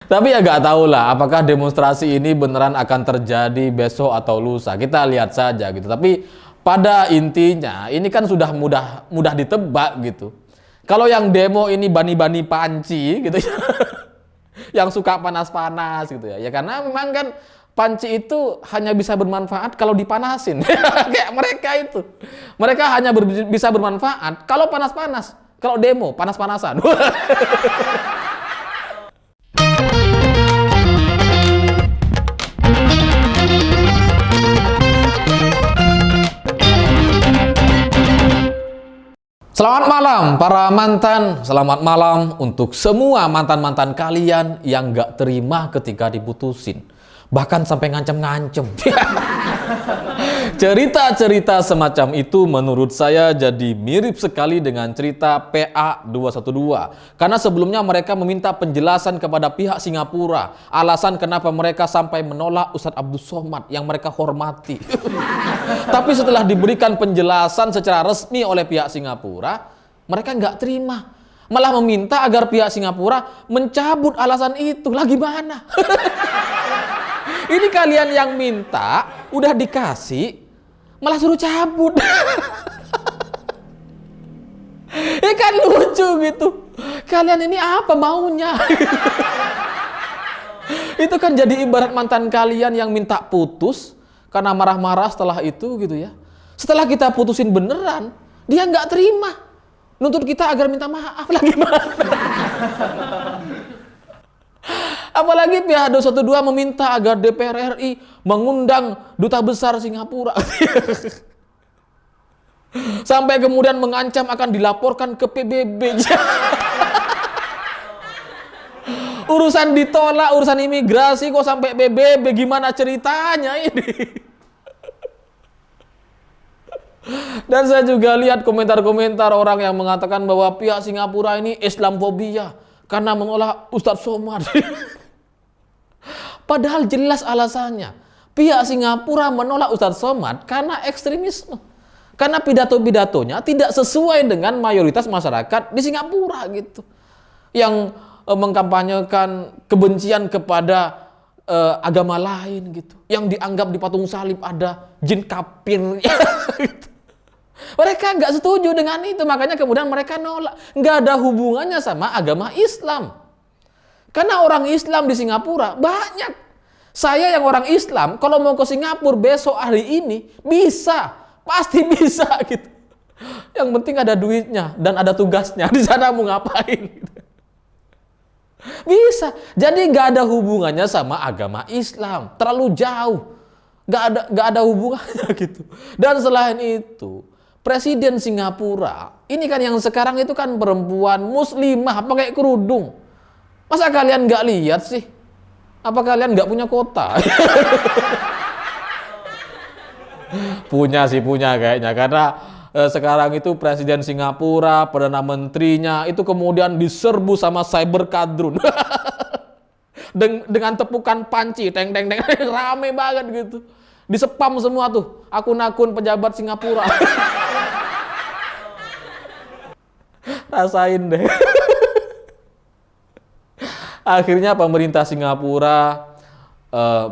Tapi ya nggak tahu lah apakah demonstrasi ini beneran akan terjadi besok atau lusa. Kita lihat saja gitu. Tapi pada intinya ini kan sudah mudah ditebak gitu. Kalau yang demo ini bani-bani panci gitu ya. Yang suka panas-panas gitu ya. Ya karena memang kan panci itu hanya bisa bermanfaat kalau dipanasin. Kayak mereka itu. Mereka hanya bisa bermanfaat kalau panas-panas. Kalau demo panas-panasan. Selamat malam para mantan, selamat malam untuk semua mantan-mantan kalian yang gak terima ketika diputusin. Bahkan sampai ngancem-ngancem. Cerita-cerita semacam itu menurut saya jadi mirip sekali dengan cerita PA212. Karena sebelumnya mereka meminta penjelasan kepada pihak Singapura. Alasan kenapa mereka sampai menolak Ustadz Abdul Somad yang mereka hormati. Tapi setelah diberikan penjelasan secara resmi oleh pihak Singapura, mereka nggak terima. Malah meminta agar pihak Singapura mencabut alasan itu. Lah gimana? Ini kalian yang minta, udah dikasih, malah suruh cabut. Kan lucu gitu. Kalian ini apa maunya? Itu kan jadi ibarat mantan kalian yang minta putus karena marah-marah setelah itu gitu ya. Setelah kita putusin beneran, dia nggak terima. Nuntut kita agar minta maaf lagi. Apalagi pihak 212 meminta agar DPR RI mengundang duta besar Singapura. Sampai kemudian mengancam akan dilaporkan ke PBB. Urusan ditolak, urusan imigrasi kok sampai PBB, gimana ceritanya ini? Dan saya juga lihat komentar-komentar orang yang mengatakan bahwa pihak Singapura ini Islamfobia karena menolak Ustadz Somad. Padahal jelas alasannya. Pihak Singapura menolak Ustadz Somad karena ekstremisme. Karena pidato-pidatonya tidak sesuai dengan mayoritas masyarakat di Singapura gitu. Yang mengkampanyekan kebencian kepada agama lain gitu. Yang dianggap di patung salib ada jin kafir. Gitu. Mereka nggak setuju dengan itu, makanya kemudian mereka nolak. Nggak ada hubungannya sama agama Islam. Karena orang Islam di Singapura banyak. Saya yang orang Islam, kalau mau ke Singapura besok hari ini, bisa. Pasti bisa gitu. Yang penting ada duitnya dan ada tugasnya. Di sana mau ngapain. Gitu. Bisa. Jadi nggak ada hubungannya sama agama Islam. Terlalu jauh. Nggak ada hubungannya gitu. Dan selain itu, Presiden Singapura, ini kan yang sekarang itu kan perempuan muslimah pakai kerudung. Masa kalian nggak lihat sih? Apa kalian nggak punya kota? Punya sih, punya kayaknya. Karena sekarang itu Presiden Singapura, Perdana Menterinya, itu kemudian diserbu sama cyber kadrun. Dengan tepukan panci, teng, rame banget gitu. Disepam semua tuh, akun-akun pejabat Singapura. Rasain deh. Akhirnya pemerintah Singapura,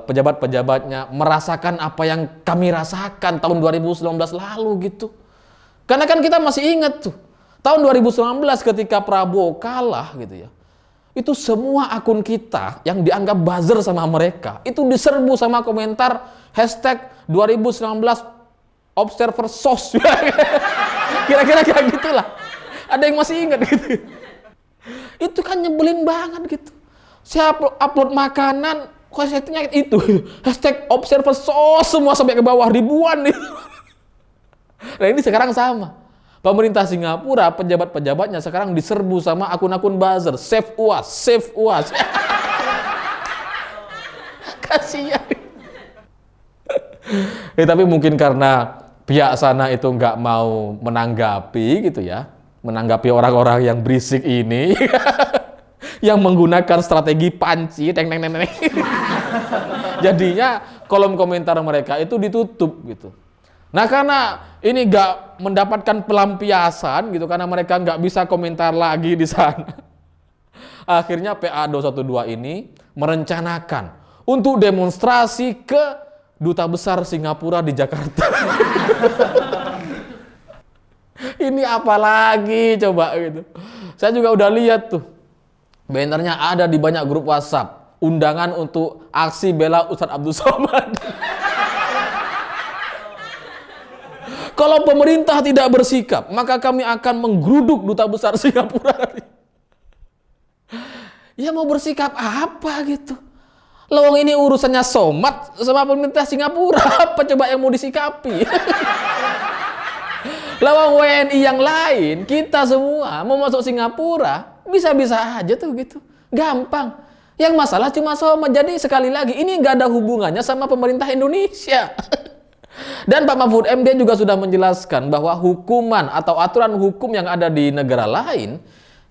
pejabat-pejabatnya merasakan apa yang kami rasakan tahun 2019 lalu gitu. Karena kan kita masih ingat tuh, tahun 2019 ketika Prabowo kalah gitu ya. Itu semua akun kita yang dianggap buzzer sama mereka, itu diserbu sama komentar hashtag 2019 Observer SOS. Kira-kira kayak gitulah. Ada yang masih ingat gitu. Itu kan nyebelin banget gitu. Saya upload makanan, kok settingnya itu. Hashtag Observer SOS semua sampai ke bawah ribuan nih. Nah ini sekarang sama. Pemerintah Singapura, pejabat-pejabatnya sekarang diserbu sama akun-akun buzzer. Save UAS, save UAS. Kasihan. Tapi mungkin karena pihak sana itu nggak mau menanggapi gitu ya. Menanggapi orang-orang yang berisik ini. Yang menggunakan strategi panci. Jadinya kolom komentar mereka itu ditutup gitu. Nah karena ini nggak mendapatkan pelampiasan gitu. Karena mereka nggak bisa komentar lagi di sana. Akhirnya PA 212 ini merencanakan untuk demonstrasi ke Duta Besar Singapura di Jakarta. Ini apa lagi coba gitu. Saya juga udah lihat tuh. Bannernya ada di banyak grup WhatsApp. Undangan untuk aksi bela Ustadz Abdul Somad. Kalau pemerintah tidak bersikap, maka kami akan menggeruduk Duta Besar Singapura. Ya mau bersikap apa gitu? Lawang ini urusannya Somad sama pemerintah Singapura. Apa coba yang mau disikapi? Lawang WNI yang lain, kita semua mau masuk Singapura, bisa-bisa aja tuh gitu. Gampang. Yang masalah cuma Somad. Jadi sekali lagi, ini nggak ada hubungannya sama pemerintah Indonesia. Dan Pak Mahfud MD juga sudah menjelaskan bahwa hukuman atau aturan hukum yang ada di negara lain,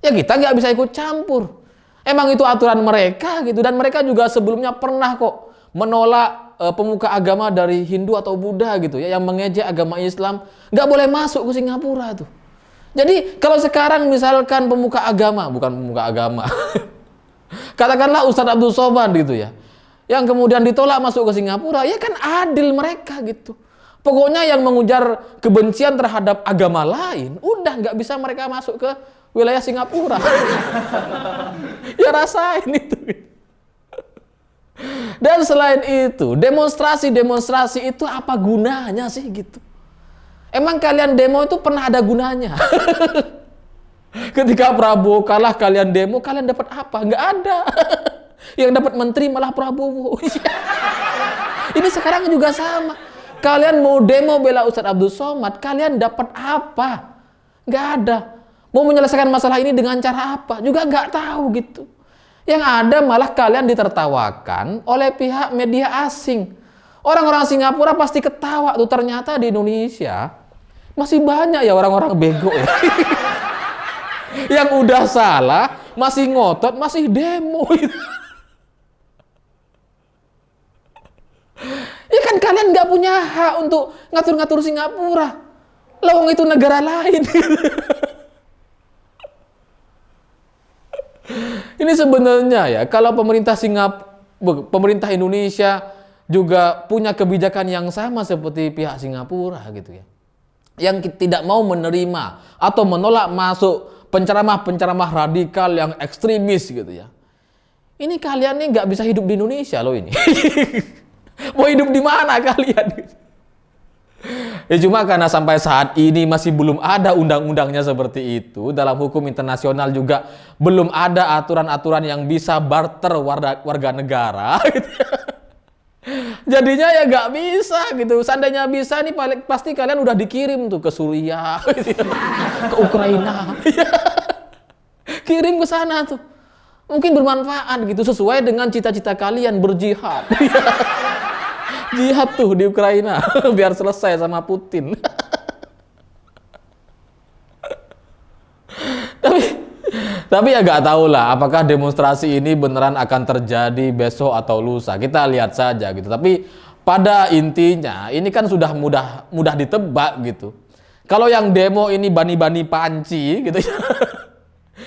ya kita nggak bisa ikut campur. Emang itu aturan mereka gitu. Dan mereka juga sebelumnya pernah kok menolak pemuka agama dari Hindu atau Buddha gitu ya, yang mengejek agama Islam, nggak boleh masuk ke Singapura tuh. Jadi kalau sekarang misalkan pemuka agama, bukan pemuka agama, katakanlah Ustadz Abdul Somad gitu ya, yang kemudian ditolak masuk ke Singapura, ya kan adil mereka gitu. Pokoknya yang mengujar kebencian terhadap agama lain, udah nggak bisa mereka masuk ke wilayah Singapura. Ya rasain itu. Dan selain itu, demonstrasi itu apa gunanya sih gitu? Emang kalian demo itu pernah ada gunanya? Ketika Prabowo kalah kalian demo, kalian dapat apa? Nggak ada. Yang dapat menteri malah Prabowo. Ini sekarang juga sama. Kalian mau demo bela Ustadz Abdul Somad, kalian dapat apa? Nggak ada. Mau menyelesaikan masalah ini dengan cara apa? Juga nggak tahu gitu. Yang ada malah kalian ditertawakan oleh pihak media asing. Orang-orang Singapura pasti ketawa tuh, ternyata di Indonesia masih banyak ya orang-orang bego ya. Yang udah salah, masih ngotot, masih demo gitu. Ya kan kalian nggak punya hak untuk ngatur-ngatur Singapura. Lawang itu negara lain. Ini sebenarnya ya, kalau pemerintah Indonesia juga punya kebijakan yang sama seperti pihak Singapura gitu ya, yang tidak mau menerima atau menolak masuk penceramah-penceramah radikal yang ekstremis gitu ya. Ini kalian nih nggak bisa hidup di Indonesia loh ini. Mau hidup di mana kalian? Ya cuma karena sampai saat ini masih belum ada undang-undangnya seperti itu. Dalam hukum internasional juga belum ada aturan-aturan yang bisa barter warga negara. Gitu. Jadinya ya nggak bisa gitu. Seandainya bisa nih pasti kalian udah dikirim tuh ke Suriah, gitu. Ke Ukraina. Kirim ke sana tuh. Mungkin bermanfaat gitu, sesuai dengan cita-cita kalian berjihad. Jihad tuh di Ukraina biar selesai sama Putin. Tapi ya gak tahu lah apakah demonstrasi ini beneran akan terjadi besok atau lusa. Kita lihat saja gitu. Tapi pada intinya ini kan sudah mudah ditebak gitu. Kalau yang demo ini bani-bani panci gitu ya.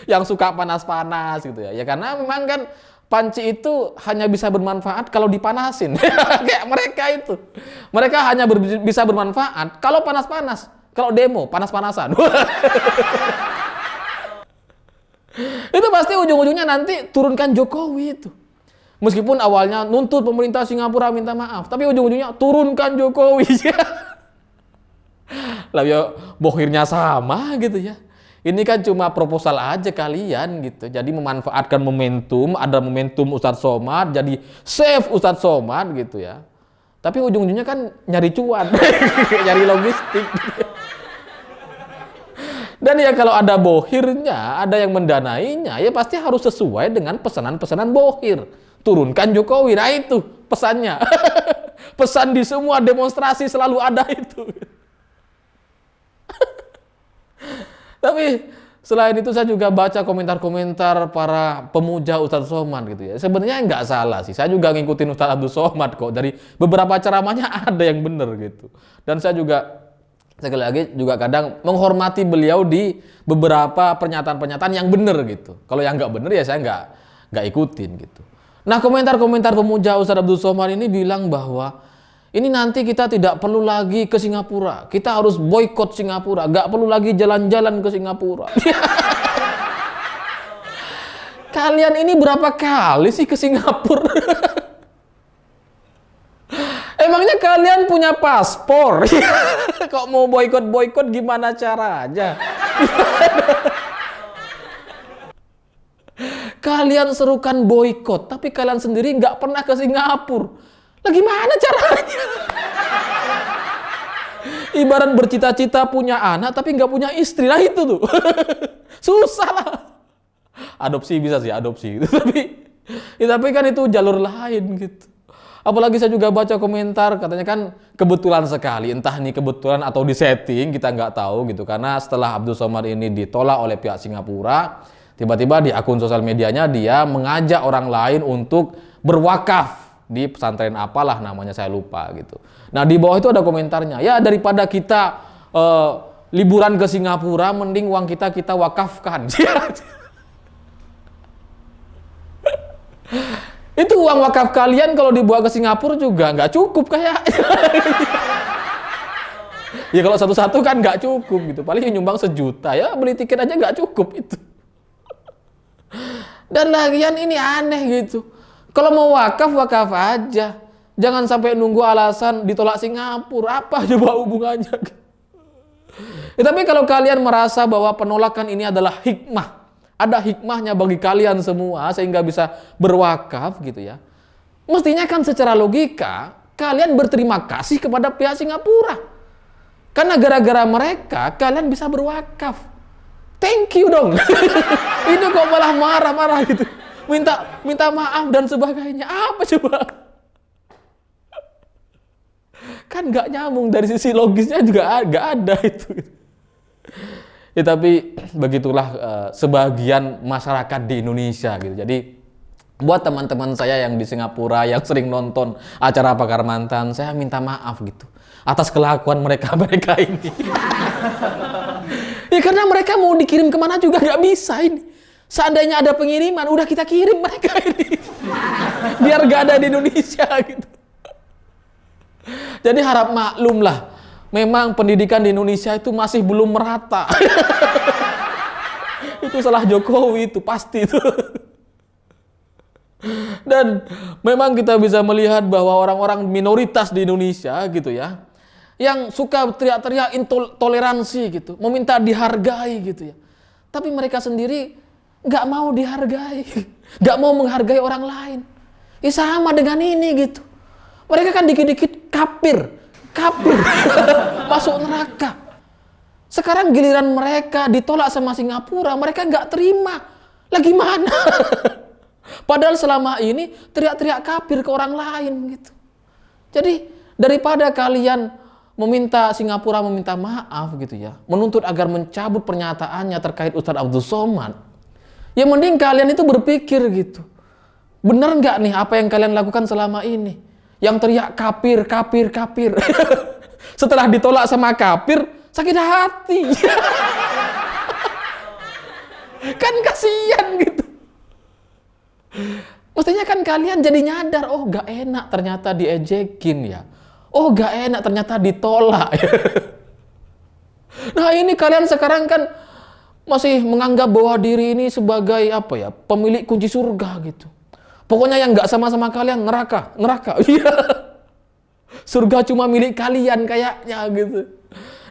Yang suka panas-panas gitu ya. Ya karena memang kan panci itu hanya bisa bermanfaat kalau dipanasin. Kayak mereka itu. Mereka hanya bisa bermanfaat kalau panas-panas. Kalau demo, panas-panasan. Itu pasti ujung-ujungnya nanti turunkan Jokowi itu. Meskipun awalnya nuntut pemerintah Singapura minta maaf, tapi ujung-ujungnya turunkan Jokowi. Lah ya bohirnya sama gitu ya. Ini kan cuma proposal aja kalian gitu. Jadi memanfaatkan momentum, ada momentum Ustadz Somad, jadi save Ustadz Somad gitu ya. Tapi ujung-ujungnya kan nyari cuan, nyari logistik. Dan ya kalau ada bohirnya, ada yang mendanainya, ya pasti harus sesuai dengan pesanan-pesanan bohir. Turunkan Jokowi, nah itu pesannya. Pesan di semua demonstrasi selalu ada itu. Tapi selain itu saya juga baca komentar-komentar para pemuja Ustadz Somad gitu ya. Sebenarnya nggak salah sih. Saya juga ngikutin Ustadz Abdul Somad kok. Dari beberapa ceramahnya ada yang benar gitu. Dan saya juga sekali lagi juga kadang menghormati beliau di beberapa pernyataan-pernyataan yang benar gitu. Kalau yang nggak benar ya saya nggak ikutin gitu. Nah, komentar-komentar pemuja Ustadz Abdul Somad ini bilang bahwa ini nanti kita tidak perlu lagi ke Singapura. Kita harus boykot Singapura. Nggak perlu lagi jalan-jalan ke Singapura. Kalian ini berapa kali sih ke Singapura? Emangnya kalian punya paspor? Kok mau boykot-boykot gimana caranya? Kalian serukan boykot, tapi kalian sendiri nggak pernah ke Singapura. Lah gimana caranya? Ibarat bercita-cita punya anak, tapi nggak punya istri. Nah itu tuh. Susah lah. Adopsi bisa sih, adopsi. Tapi kan itu jalur lain gitu. Apalagi saya juga baca komentar, katanya kan kebetulan sekali, entah ini kebetulan atau disetting, kita nggak tahu gitu. Karena setelah Abdul Somad ini ditolak oleh pihak Singapura, tiba-tiba di akun sosial medianya dia mengajak orang lain untuk berwakaf di pesantren apalah namanya, saya lupa gitu. Nah di bawah itu ada komentarnya, ya daripada kita liburan ke Singapura, mending uang kita wakafkan. Itu uang wakaf kalian kalau dibawa ke Singapura juga nggak cukup kayak. Ya kalau satu-satu kan nggak cukup gitu. Paling nyumbang 1 juta ya beli tiket aja nggak cukup itu. Dan lagian ini aneh gitu. Kalau mau wakaf aja. Jangan sampai nunggu alasan ditolak Singapura. Apa coba hubungannya? Ya, tapi kalau kalian merasa bahwa penolakan ini adalah hikmah, ada hikmahnya bagi kalian semua sehingga bisa berwakaf gitu ya. Mestinya kan secara logika kalian berterima kasih kepada pihak Singapura. Karena gara-gara mereka kalian bisa berwakaf. Thank you dong. Ini kok malah marah-marah gitu. Minta maaf dan sebagainya. Apa coba? Kan nggak nyambung, dari sisi logisnya juga nggak ada itu. Ya, tapi begitulah sebagian masyarakat di Indonesia gitu. Jadi buat teman-teman saya yang di Singapura yang sering nonton acara Pakar Mantan, saya minta maaf gitu atas kelakuan mereka ini. Ya karena mereka mau dikirim kemana juga nggak bisa ini. Seandainya ada pengiriman, udah kita kirim mereka ini. Biar nggak ada di Indonesia gitu. Jadi harap maklum lah. Memang pendidikan di Indonesia itu masih belum merata. Itu salah Jokowi itu, pasti itu. Dan memang kita bisa melihat bahwa orang-orang minoritas di Indonesia gitu ya, yang suka teriak-teriak intoleransi gitu, meminta dihargai gitu ya. Tapi mereka sendiri nggak mau dihargai, nggak mau menghargai orang lain. Ya sama dengan ini gitu. Mereka kan dikit-dikit kafir. Masuk neraka. Sekarang giliran mereka ditolak sama Singapura, mereka nggak terima. Lah gimana? Padahal selama ini teriak-teriak kafir ke orang lain gitu. Jadi daripada kalian meminta Singapura meminta maaf gitu ya, menuntut agar mencabut pernyataannya terkait Ustadz Abdul Somad, ya mending kalian itu berpikir gitu. Bener nggak nih apa yang kalian lakukan selama ini? Yang teriak kafir. Setelah ditolak sama kafir, sakit hati. Kan kasihan gitu. Mestinya kan kalian jadi nyadar, oh gak enak ternyata diejekin ya. Oh gak enak ternyata ditolak. Nah ini kalian sekarang kan masih menganggap bahwa diri ini sebagai apa ya, pemilik kunci surga gitu. Pokoknya yang nggak sama-sama kalian neraka. Iya. Surga cuma milik kalian kayaknya gitu.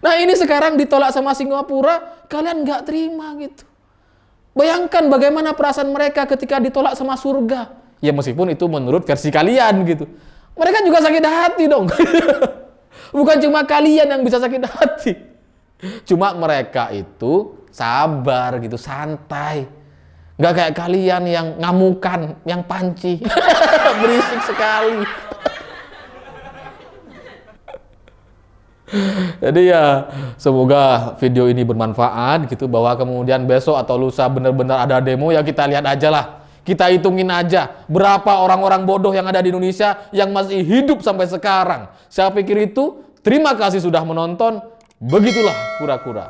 Nah ini sekarang ditolak sama Singapura, kalian nggak terima gitu. Bayangkan bagaimana perasaan mereka ketika ditolak sama surga. Ya meskipun itu menurut versi kalian gitu. Mereka juga sakit hati dong. Bukan cuma kalian yang bisa sakit hati. Cuma mereka itu sabar gitu, santai. Nggak kayak kalian yang ngamukan, yang panci. Berisik sekali. Jadi ya semoga video ini bermanfaat gitu, bahwa kemudian besok atau lusa benar-benar ada demo, ya kita lihat aja lah. Kita hitungin aja berapa orang-orang bodoh yang ada di Indonesia yang masih hidup sampai sekarang. Saya pikir itu. Terima kasih sudah menonton. Begitulah kura-kura.